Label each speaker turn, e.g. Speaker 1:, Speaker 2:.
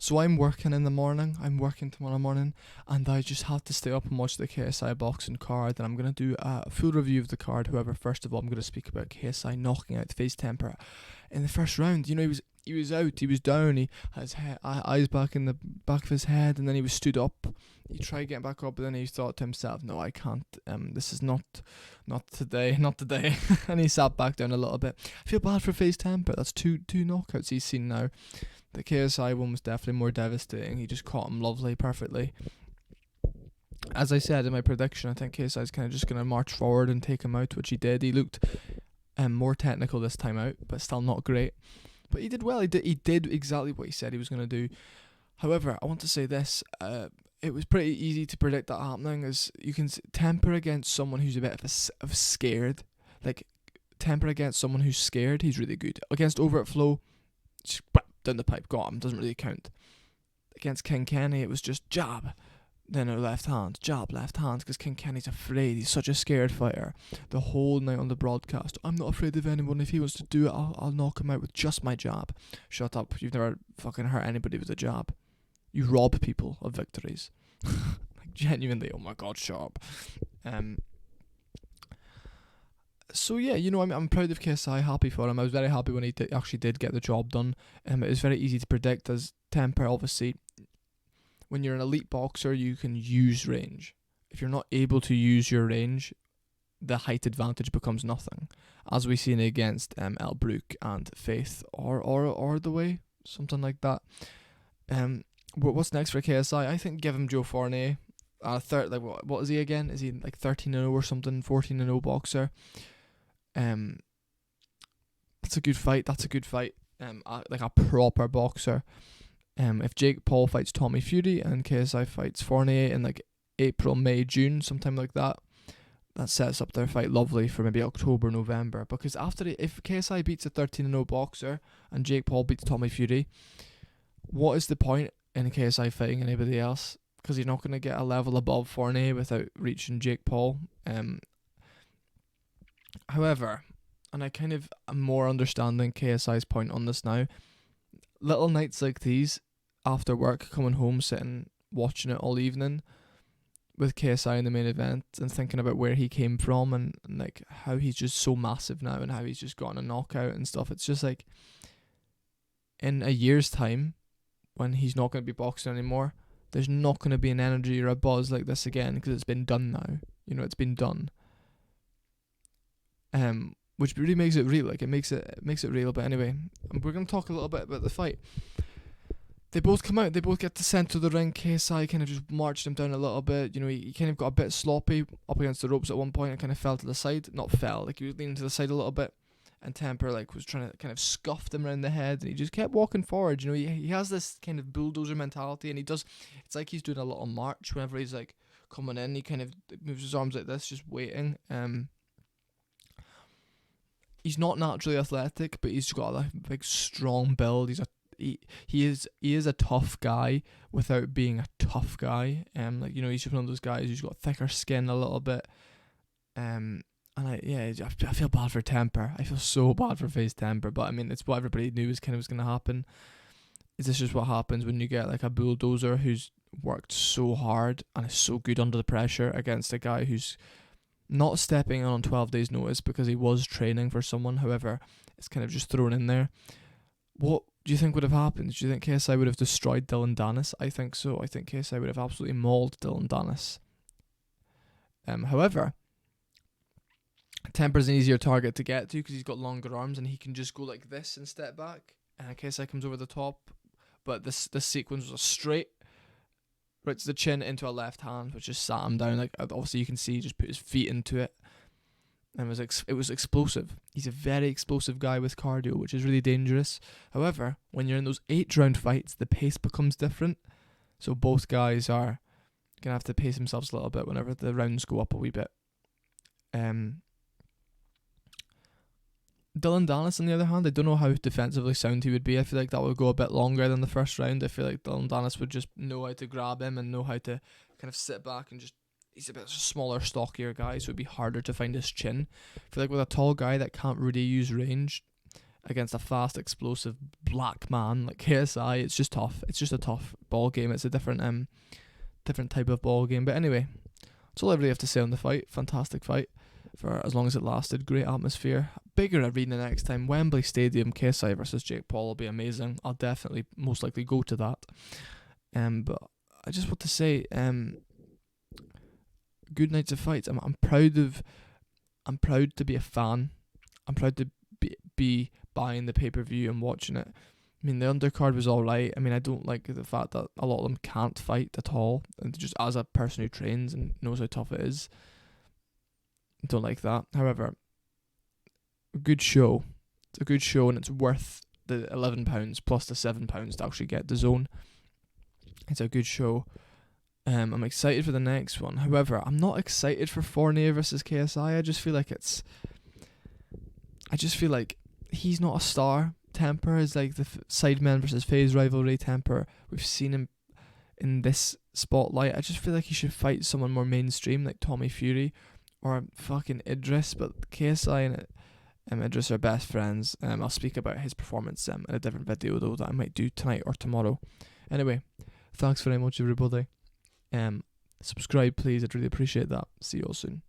Speaker 1: So I'm working in the morning. I'm working tomorrow morning, and I just have to stay up and watch the KSI boxing card. And I'm gonna do a full review of the card. However, first of all, I'm gonna speak about KSI knocking out Faze Temper in the first round. You know, he was out, he was down, he had his eyes back in the back of his head, and then he was stood up. He tried getting back up, but then he thought to himself, "No, I can't. This is not today, not today." And he sat back down a little bit. I feel bad for Faze Temper. That's two knockouts he's seen now. The KSI one was definitely more devastating. He just caught him lovely, perfectly. As I said in my prediction, I think KSI is kind of just going to march forward and take him out, which he did. He looked more technical this time out, but still not great. But he did well. He did exactly what he said he was going to do. However, I want to say this. It was pretty easy to predict that happening, as you can temper against someone who's a bit of scared. Like, temper against someone who's scared, he's really good. Against Overt Flow, just down the pipe, got him, doesn't really count. Against King Kenny, it was just jab, then a left hand, jab, left hand, because King Kenny's afraid. He's such a scared fighter. The whole night on the broadcast, "I'm not afraid of anyone. If he wants to do it, I'll knock him out with just my jab." Shut up. You've never fucking hurt anybody with a jab. You rob people of victories. Like, genuinely, oh my god, shut up. So yeah, you know, I'm proud of KSI, happy for him. I was very happy when he actually did get the job done. It was very easy to predict, as Temper, obviously, when you're an elite boxer, you can use range. If you're not able to use your range, the height advantage becomes nothing, as we seen against El Brook and Faith, or the way, something like that. What's next for KSI? I think give him Joe Fournier. What is he again? Is he like 13-0 or something? 14-0 boxer. That's a good fight. Like a proper boxer. If Jake Paul fights Tommy Fury and KSI fights Fournier in like April, May, June, sometime like that, that sets up their fight lovely for maybe October, November. Because if KSI beats a 13-0 boxer and Jake Paul beats Tommy Fury, what is the point in KSI fighting anybody else? Because you're not going to get a level above Fournier without reaching Jake Paul. However, and I kind of am more understanding KSI's point on this now, little nights like these, after work, coming home, sitting, watching it all evening, with KSI in the main event, and thinking about where he came from, and like how he's just so massive now, and how he's just gotten a knockout and stuff. It's just like, in a year's time, when he's not going to be boxing anymore, there's not going to be an energy or a buzz like this again, because it's been done now. You know, it's been done. Which really makes it real. Like, it makes it real. But anyway, we're going to talk a little bit about the fight. They both come out. They both get to the centre of the ring. KSI kind of just marched him down a little bit. You know, he kind of got a bit sloppy up against the ropes at one point and kind of fell to the side. Not fell, like he was leaning to the side a little bit. And Temper was trying to kind of scuff him around the head, and he just kept walking forward. You know, he has this kind of bulldozer mentality, and it's like he's doing a little march whenever he's like coming in. He kind of moves his arms like this, just waiting. He's not naturally athletic, but he's got a big, strong build. He is a tough guy without being a tough guy. Like, you know, he's just one of those guys who's got thicker skin a little bit. I feel bad for Temper. I feel so bad for Faze Temper, but I mean, it's what everybody knew was going to happen. Is this just what happens when you get like a bulldozer who's worked so hard and is so good under the pressure against a guy who's not stepping on 12 days notice because he was training for someone? However, it's kind of just thrown in there. What do you think would have happened? Do you think KSI would have destroyed Dylan Danis? I think so. I think KSI would have absolutely mauled Dylan Danis. However, Temper's an easier target to get to because he's got longer arms and he can just go like this and step back. And KSI comes over the top. But this sequence was a straight right to the chin into a left hand, which just sat him down. Like, obviously you can see he just put his feet into it. And it was explosive. He's a very explosive guy with cardio, which is really dangerous. However, when you're in those 8-round fights, the pace becomes different. So both guys are going to have to pace themselves a little bit whenever the rounds go up a wee bit. Dylan Danis, on the other hand, I don't know how defensively sound he would be. I feel like that would go a bit longer than the first round. I feel like Dylan Danis would just know how to grab him and know how to kind of sit back and just... He's a bit smaller, stockier guy, so it'd be harder to find his chin. I feel like with a tall guy that can't really use range, against a fast, explosive black man like KSI. It's just tough. It's just a tough ball game. It's a different type of ball game. But anyway, that's all I really have to say on the fight. Fantastic fight for as long as it lasted. Great atmosphere. Bigger arena next time. Wembley Stadium. KSI versus Jake Paul will be amazing. I'll definitely most likely go to that. But I just want to say, good nights of fights. I'm proud to be a fan. I'm proud to be buying the pay-per-view and watching it. I mean, the undercard was alright. I mean, I don't like the fact that a lot of them can't fight at all. And just as a person who trains and knows how tough it is, I don't like that. However, a good show. It's a good show, and it's worth the £11 plus the £7 to actually get dazn. It's a good show. I'm excited for the next one. However, I'm not excited for Fournier versus KSI. I just feel like he's not a star. Temper is like the Sidemen versus Faze rivalry. Temper, we've seen him in this spotlight. I just feel like he should fight someone more mainstream like Tommy Fury or fucking Idris. But KSI and Idris are best friends. I'll speak about his performance in a different video though that I might do tonight or tomorrow. Anyway, thanks very much everybody. Subscribe please, I'd really appreciate that. See you all soon.